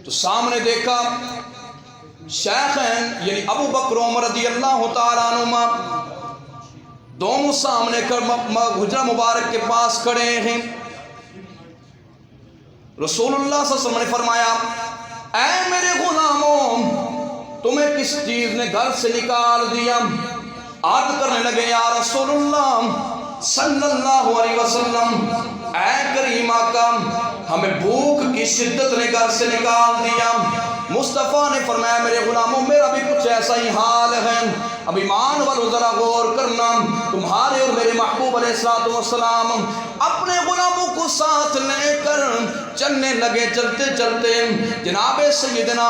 تو سامنے دیکھا شیخین یعنی ابو بکر عمر رضی اللہ تعالیٰ عنہما دونوں سامنے کر حجرہ مبارک کے پاس کھڑے ہیں۔ رسول اللہ صلی اللہ علیہ وسلم نے فرمایا اے میرے غلاموں تمہیں کس چیز نے گھر سے نکال دیا؟ عرض کرنے لگے یا رسول اللہ صلی اللہ علیہ وسلم اے کریم آقا ہمیں بھوک کی شدت نے گھر سے نکال دیا۔ مصطفیٰ نے فرمایا میرے غلاموں میرا بھی کچھ ایسا ہی حال ہے۔ اب ایمان والو ذرا غور کرنا، تمہارے اور میرے محبوب علیہ السلام اپنے غلاموں کو ساتھ لے کر چلنے لگے۔ چلتے چلتے جناب سیدنا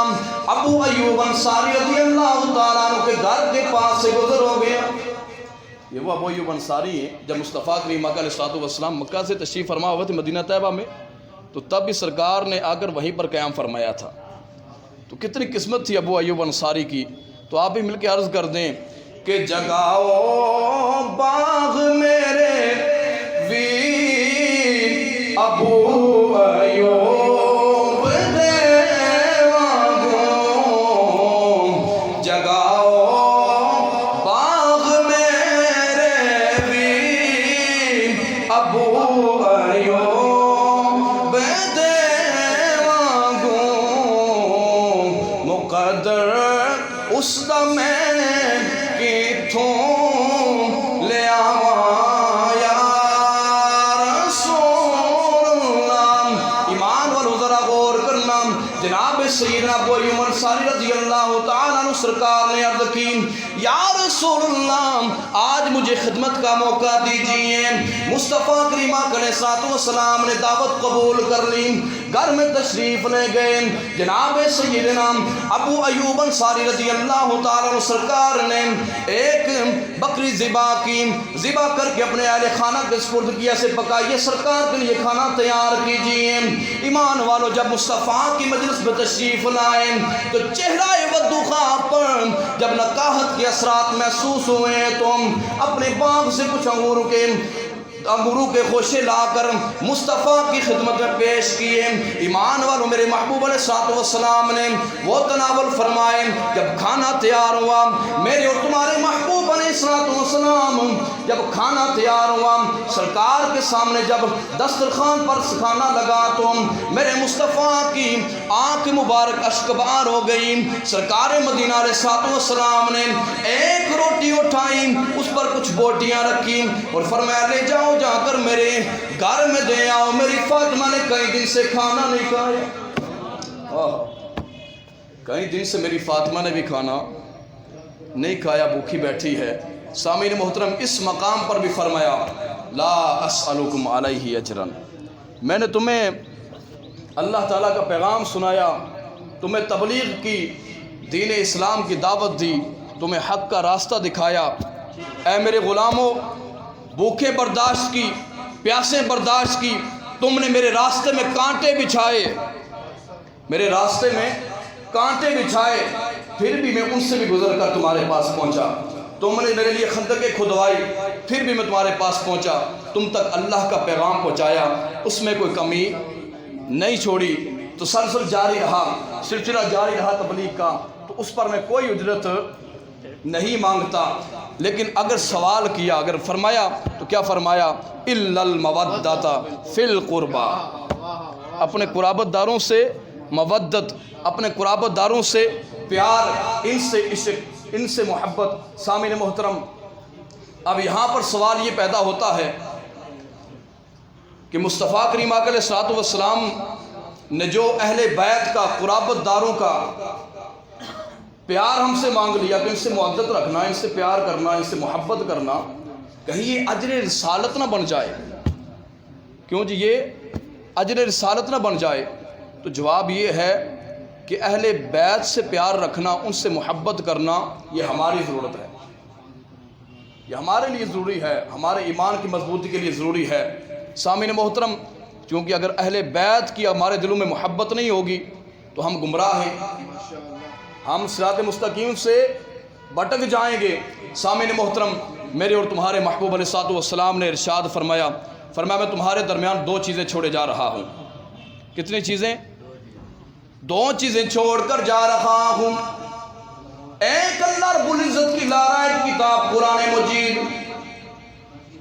ابو ایوب انصاری رضی اللہ تعالیٰ عنہ کے گھر کے پاس سے گزر ہو گیا۔ یہ وہ ابو ایوب انصاری ہیں جب مصطفیٰ کریم علیہ السلام مکہ سے تشریف فرما ہوئے تھے مدینہ طیبہ میں، تو تب بھی سرکار نے آ کر وہیں پر قیام فرمایا تھا۔ تو کتنی قسمت تھی ابو ایوب انصاری کی۔ تو آپ بھی مل کے عرض کر دیں کہ جگاؤ باغ میرے ویر ابو ایوب دیوانوں، جگاؤ باغ میرے ویر ابو ایوب دیوانوں، مقدر اس دا میں کتھوں لے آواں یا رسول اللہ۔ ایمان والو ذرا غور کرنا، جناب سیدنا ابو ایوب انصاری رضی اللہ تعالیٰ عنہ سرکار نے عرض کی یا رسول اللہ آج مجھے خدمت کا موقع دیجئے۔ مصطفیٰ کریم علیہ السلام نے دعوت قبول کر لی، گھر میں تشریف لے گئے۔ جناب سیدنا ابو ایوب انصاری رضی اللہ تعالیٰ عنہ سرکار نے ایک بکری ذبح کی، ذبح کر کے اپنے اہل خانہ کے سپرد کیا سے پکائیے سرکار کے لیے کھانا تیار کیجئے۔ ایمان والو جب مصطفیٰ کی مجلس میں تشریف لائے تو چہرہ ودوخا پر جب نکاحت کے اثرات محسوس ہوئے تو اپنے باغ سے کچھ انگوروں کے خوشے لا کر مصطفیٰ کی خدمت میں پیش کیے۔ ایمان والو میرے محبوب علیہ السلام نے وہ تناول فرمائے۔ جب کھانا تیار ہوا میرے اور تمہارے محبوب علیہ السلام جب کھانا تیار ہوا سرکار کے سامنے جب دسترخوان پر کھانا لگا تو میرے مصطفیٰ کی آنکھ مبارک اشکبار ہو گئی۔ سرکار مدینہ علیہ السلام نے ایک روٹی اٹھائی، اس پر کچھ بوٹیاں رکھی اور فرمایا لے جاؤ جا کر میرے گھر میں دے آؤ، میری فاطمہ نے کئی دن سے کھانا نہیں کھایا۔ کئی دن سے میری فاطمہ نے بھی کھانا نہیں کھایا، بھوکی بیٹھی ہے۔ سامعین محترم اس مقام پر بھی فرمایا لا اسألکم علیہ اجرا، میں نے تمہیں اللہ تعالیٰ کا پیغام سنایا، تمہیں تبلیغ کی، دین اسلام کی دعوت دی، تمہیں حق کا راستہ دکھایا۔ اے میرے غلاموں بھوکے برداشت کی، پیاسے برداشت کی، تم نے میرے راستے میں کانٹے بچھائے، میرے راستے میں کانٹے بچھائے، پھر بھی میں ان سے بھی گزر کر تمہارے پاس پہنچا۔ تم نے میرے لیے خندقیں کھدوائی، پھر بھی میں تمہارے پاس پہنچا، تم تک اللہ کا پیغام پہنچایا، اس میں کوئی کمی نہیں چھوڑی۔ تو سلسلہ جاری رہا، سلسلہ جاری رہا تبلیغ کا، تو اس پر میں کوئی اجرت نہیں مانگتا۔ لیکن اگر سوال کیا، اگر فرمایا تو کیا فرمایا الا المودۃ فی القربى، اپنے قرابت داروں سے مودت، اپنے قرابت داروں سے پیار، ان سے عشق، ان سے محبت۔ سامعین محترم اب یہاں پر سوال یہ پیدا ہوتا ہے کہ مصطفیٰ کریم علیہ السلام نے جو اہل بیت کا، قرابت داروں کا پیار ہم سے مانگ لیا کہ ان سے محبت رکھنا، ان سے پیار کرنا، ان سے محبت کرنا، کہیں یہ اجر رسالت نہ بن جائے؟ کیوں جی یہ اجر رسالت نہ بن جائے؟ تو جواب یہ ہے کہ اہل بیت سے پیار رکھنا، ان سے محبت کرنا یہ ہماری ضرورت ہے، یہ ہمارے لیے ضروری ہے، ہمارے ایمان کی مضبوطی کے لیے ضروری ہے۔ سامعین محترم کیونکہ اگر اہل بیت کی ہمارے دلوں میں محبت نہیں ہوگی تو ہم گمراہ ہیں، ہم صراط مستقیم سے بھٹک جائیں گے۔ سامعین محترم میرے اور تمہارے محبوب علیہ السلام نے ارشاد فرمایا میں تمہارے درمیان دو چیزیں چھوڑے جا رہا ہوں۔ کتنی چیزیں؟ دو چیزیں چھوڑ کر جا رہا ہوں، ایک اللہ رب العزت کی لارائٹ کتاب قرآن مجید۔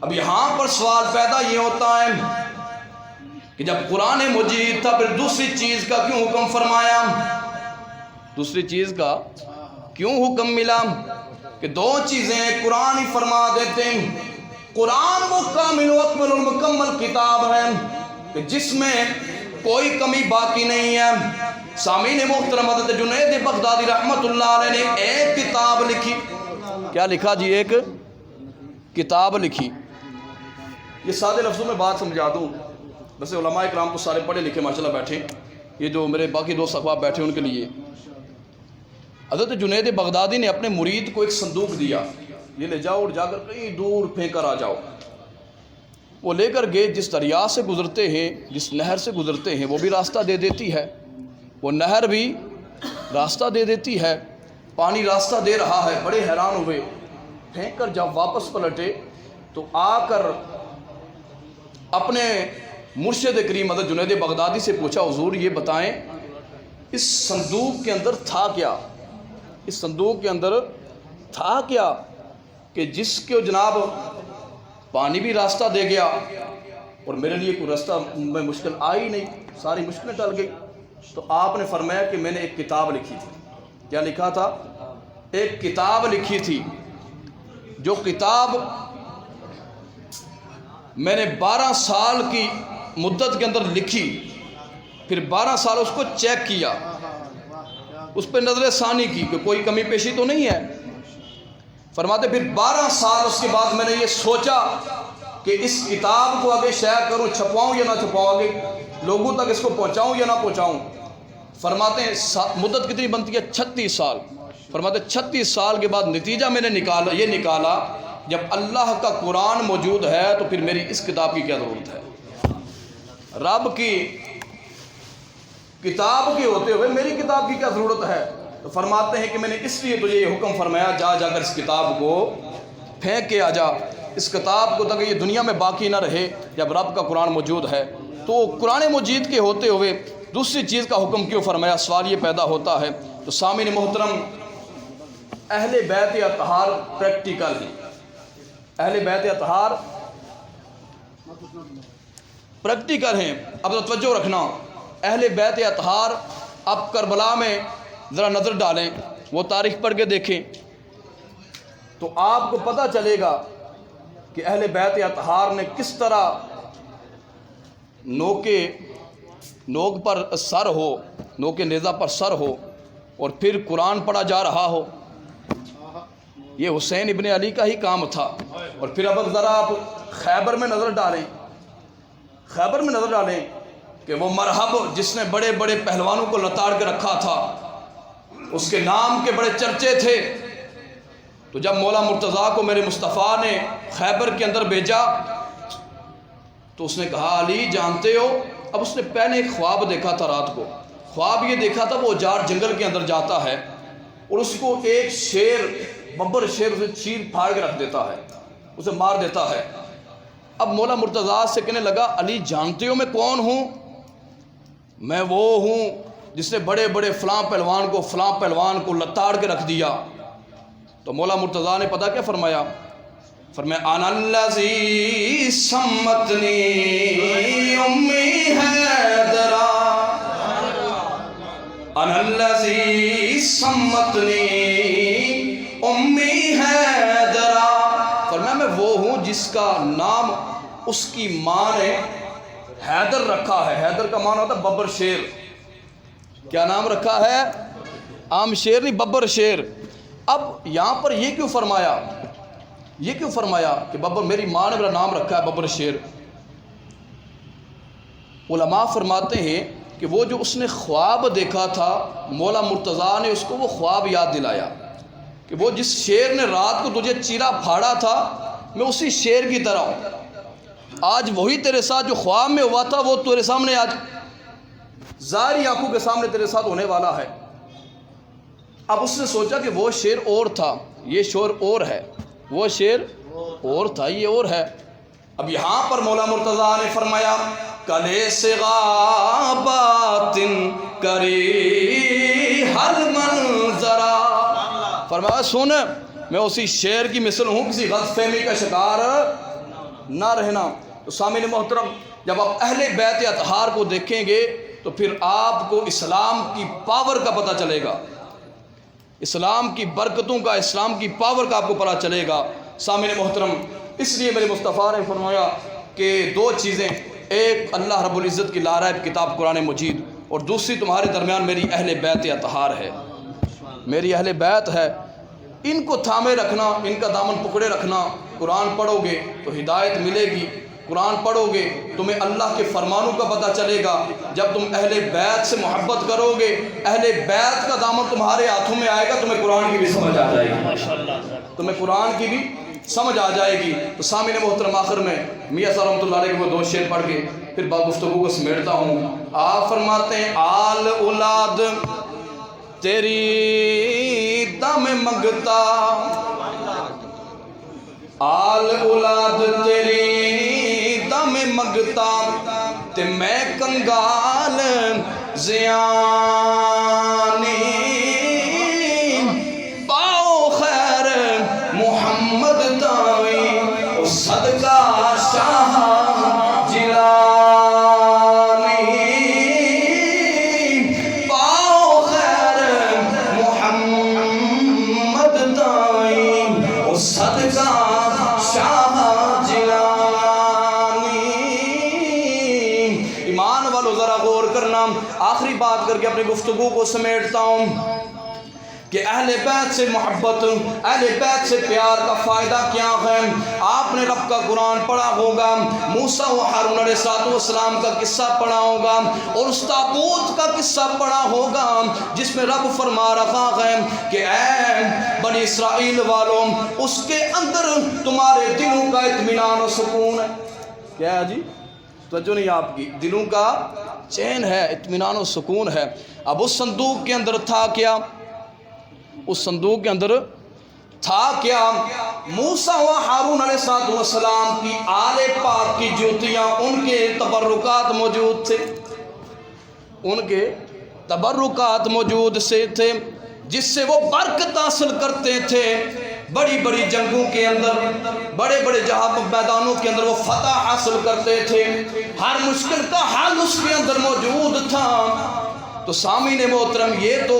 اب یہاں پر سوال پیدا یہ ہوتا ہے کہ جب قرآن مجید تھا پھر دوسری چیز کا کیوں حکم فرمایا؟ دوسری چیز کا کیوں حکم ملا کہ دو چیزیں قرآن ہی فرما دیتے ہیں؟ قرآن وہ کامل و اکمل المکمل کتاب ہے کہ جس میں کوئی کمی باقی نہیں ہے۔ سامعین محترم، حضرت جنید بغدادی رحمت اللہ علیہ نے ایک کتاب لکھی۔ کیا لکھا جی؟ ایک کتاب لکھی۔ یہ سادے لفظوں میں بات سمجھا دوں، ویسے علماء اکرام تو سارے پڑھے لکھے ماشاءاللہ بیٹھے، یہ جو میرے باقی دوست احباب بیٹھے ان کے لیے حضرت جنید بغدادی نے اپنے مرید کو ایک صندوق دیا، یہ لے جاؤ اور جا کر کہیں دور پھینک کر آ جاؤ۔ وہ لے کر گئے، جس دریا سے گزرتے ہیں، جس نہر سے گزرتے ہیں وہ بھی راستہ دے دیتی ہے، وہ نہر بھی راستہ دے دیتی ہے، پانی راستہ دے رہا ہے۔ بڑے حیران ہوئے، پھینک کر جب واپس پلٹے تو آ کر اپنے مرشد کریم حضرت جنید بغدادی سے پوچھا، حضور یہ بتائیں اس صندوق کے اندر تھا کیا؟ اس صندوق کے اندر تھا کیا کہ جس کے جناب پانی بھی راستہ دے گیا اور میرے لیے کوئی راستہ میں مشکل آئی نہیں، ساری مشکلیں ٹل گئی؟ تو آپ نے فرمایا کہ میں نے ایک کتاب لکھی تھی۔ کیا لکھا تھا؟ ایک کتاب لکھی تھی، جو کتاب میں نے 12 سال کی مدت کے اندر لکھی، پھر 12 سال اس کو چیک کیا، اس پہ نظر ثانی کی کہ کوئی کمی پیشی تو نہیں ہے۔ فرماتے پھر 12 سال اس کے بعد میں نے یہ سوچا کہ اس کتاب کو آگے شائع کروں، چھپواؤں یا نہ چھپواؤں، آگے لوگوں تک اس کو پہنچاؤں یا نہ پہنچاؤں۔ فرماتے ہیں مدت کتنی بنتی ہے؟ 36 سال۔ فرماتے 36 سال کے بعد نتیجہ میں نے یہ نکالا جب اللہ کا قرآن موجود ہے تو پھر میری اس کتاب کی کیا ضرورت ہے؟ رب کی کتاب کے ہوتے ہوئے میری کتاب کی کیا ضرورت ہے؟ تو فرماتے ہیں کہ میں نے اس لیے تجھے یہ حکم فرمایا، جا کر اس کتاب کو پھینک کے آ جا، اس کتاب کو تاکہ یہ دنیا میں باقی نہ رہے۔ جب رب کا قرآن موجود ہے تو قرآن مجید کے ہوتے ہوئے دوسری چیز کا حکم کیوں فرمایا؟ سوال یہ پیدا ہوتا ہے۔ تو سامعین محترم، اہل بیت اطہار پریکٹیکل ہیں، اہل بیت اطہار پریکٹیکل ہیں۔ اب توجہ رکھنا، اہل بیت اطہار اب کربلا میں ذرا نظر ڈالیں، وہ تاریخ پڑھ کے دیکھیں تو آپ کو پتہ چلے گا کہ اہل بیت اطہار نے کس طرح نوک پر سر ہو، نوک نیزہ پر سر ہو اور پھر قرآن پڑھا جا رہا ہو۔ یہ حسین ابن علی کا ہی کام تھا۔ اور پھر اب ذرا آپ خیبر میں نظر ڈالیں، خیبر میں نظر ڈالیں کہ وہ مرحب جس نے بڑے بڑے پہلوانوں کو لتاڑ کے رکھا تھا، اس کے نام کے بڑے چرچے تھے۔ تو جب مولا مرتضیٰ کو میرے مصطفیٰ نے خیبر کے اندر بھیجا تو اس نے کہا علی جانتے ہو، اب اس نے پہلے ایک خواب دیکھا تھا، رات کو خواب یہ دیکھا تھا وہ اجاڑ جنگل کے اندر جاتا ہے اور اس کو ایک شیر، ببر شیر اسے چیر پھاڑ کے رکھ دیتا ہے، اسے مار دیتا ہے۔ اب مولا مرتضیٰ سے کہنے لگا علی جانتے ہو میں کون ہوں؟ میں وہ ہوں جس نے بڑے بڑے فلاں پہلوان کو لتاڑ کے رکھ دیا۔ تو مولا مرتضیٰ نے پتہ کیا فرمایا؟ فرمایا انا الذی سمتنی امی حیدرا، انا الذی سمتنی امی حیدرا۔ فرمایا میں وہ ہوں جس کا نام اس کی ماں نے حیدر رکھا ہے۔ حیدر کا معنی ہوتا ہے ببر شیر۔ کیا نام رکھا ہے؟ عام شیر نہیں، ببر شیر۔ اب یہاں پر یہ کیوں فرمایا کہ ببر، میری ماں نے میرا نام رکھا ہے ببر شیر؟ علماء فرماتے ہیں کہ وہ جو اس نے خواب دیکھا تھا، مولا مرتضیٰ نے اس کو وہ خواب یاد دلایا کہ وہ جس شیر نے رات کو تجھے چیرا پھاڑا تھا میں اسی شیر کی طرح ہوں۔ آج وہی تیرے ساتھ جو خواب میں ہوا تھا وہ تیرے سامنے آج ظاہری آنکھوں کے سامنے تیرے ساتھ ہونے والا ہے۔ اب اس نے سوچا کہ وہ شیر اور تھا، یہ شور اور ہے، وہ شیر اور تھا، یہ اور ہے۔ اب یہاں پر مولا مرتضیٰ نے فرمایا کلے سے غابات کری ہر منظرہ. فرمایا سن میں اسی شعر کی مثل ہوں، کسی غلط فہمی کا شکار نہ رہنا. تو سامعین محترم، جب آپ اہل بیت اطہار کو دیکھیں گے تو پھر آپ کو اسلام کی پاور کا پتہ چلے گا، اسلام کی برکتوں کا، اسلام کی پاور کا آپ کو پتہ چلے گا. سامعین محترم، اس لیے میرے مصطفیٰ نے فرمایا کہ دو چیزیں، ایک اللہ رب العزت کی لارائب کتاب قرآن مجید، اور دوسری تمہارے درمیان میری اہل بیت اطہار ہے، میری اہل بیت ہے. ان کو تھامے رکھنا، ان کا دامن پکڑے رکھنا. قرآن پڑھو گے تو ہدایت ملے گی، قرآن پڑھو گے تمہیں اللہ کے فرمانوں کا پتہ چلے گا. جب تم اہل بیت سے محبت کرو گے، اہل بیت کا دامن تمہارے ہاتھوں میں آئے گا، تمہیں قرآن کی بھی سمجھ آ جائے گی، تمہیں قرآن کی بھی سمجھ آ جائے گی. تو سامعین محترم، آخر میں میاں صاحب رحمۃ اللہ علیہ کے وہ دو شعر پڑھ کے پھر گفتگو کو سمیٹتا ہوں. آپ فرماتے ہیں آل اولاد تیری دم منگتا، آل اولاد تیری دم منگتا، تے میں کنگال زیانی، پاؤ خیر محمد تائی او صدقہ شاہ جیلانی، پاؤ خیر محمد تائی او صدقہ شاہ جیلانی. ایمان والو ذرا غور کرنا. آخری بات کر کے اپنی گفتگو کو سمیٹتا ہوں کہ اہل بیت سے محبت، اہل بیت سے پیار کا فائدہ کیا ہے. آپ نے رب کا قرآن پڑھا ہوگا، موسیٰ و ہارون علیہ السلام کا قصہ پڑھا ہوگا، اور اس تابوت کا قصہ پڑھا ہوگا جس میں رب فرما رہا ہے کہ اے بنی اسرائیل والوں، اس کے اندر تمہارے دلوں کا اطمینان و سکون ہے. کیا ہے جی؟ توجہ نہیں آپ کی، دلوں کا چین ہے، اطمینان و سکون ہے. اب اس صندوق کے اندر تھا کیا؟ اس صندوق کے اندر تھا کیا؟ موسیٰ و ہارون علیہ السلام کی آل پاک کی جوتیاں، ان کے تبرکات موجود تھے، ان کے تبرکات موجود سے تھے جس سے وہ برکت حاصل کرتے تھے. بڑی بڑی جنگوں کے اندر، بڑے بڑے جہاد میدانوں کے اندر وہ فتح حاصل کرتے تھے، ہر مشکل کا حل اس کے اندر موجود تھا. تو سامعین محترم، یہ تو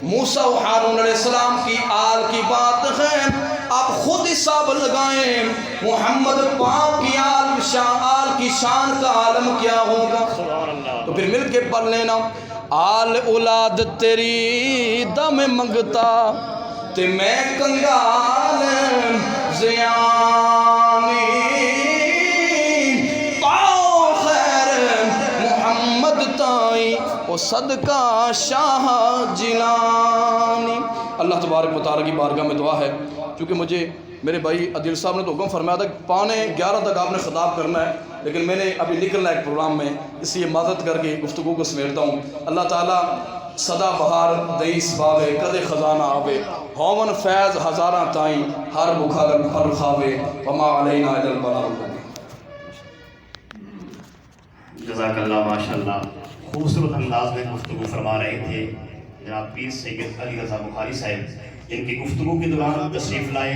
موسیٰ و ہارون علیہ السلام کی آل کی بات ہے. آپ خود حساب لگائیں محمد پاک کی آل کی شان کا عالم کیا ہوگا. تو پھر مل کے پڑھ لینا، آل اولاد تیری دم منگتا، تے میں کنگال زیانی، پاؤ خیر محمد تائی او صدقہ شاہ جیلانی. اللہ تبارک و تعالیٰ کی بارگاہ میں دعا ہے، چونکہ مجھے میرے بھائی عدیل صاحب نے تو حکم فرمایا تھا کہ 11:15 تک آپ نے خطاب کرنا ہے، لیکن میں نے ابھی نکلنا ہے ایک پروگرام میں، اس لیے معذرت کر کے گفتگو کو سمیٹتا ہوں. اللہ تعالیٰ صدا بہار دئیس باوے، کدے خزانہ آوے، ہومن فیض ہزاراں تائیں، ہر بکھا گر پھر کھاوے، وما علینا الا البلاغ المبین. جزاک اللہ، ماشاءاللہ. خوبصورت انداز میں گفتگو فرما رہے تھے جناب پیر سید علی رضا بخاری صاحب. ان کی گفتگو کے دوران تشریف لائے.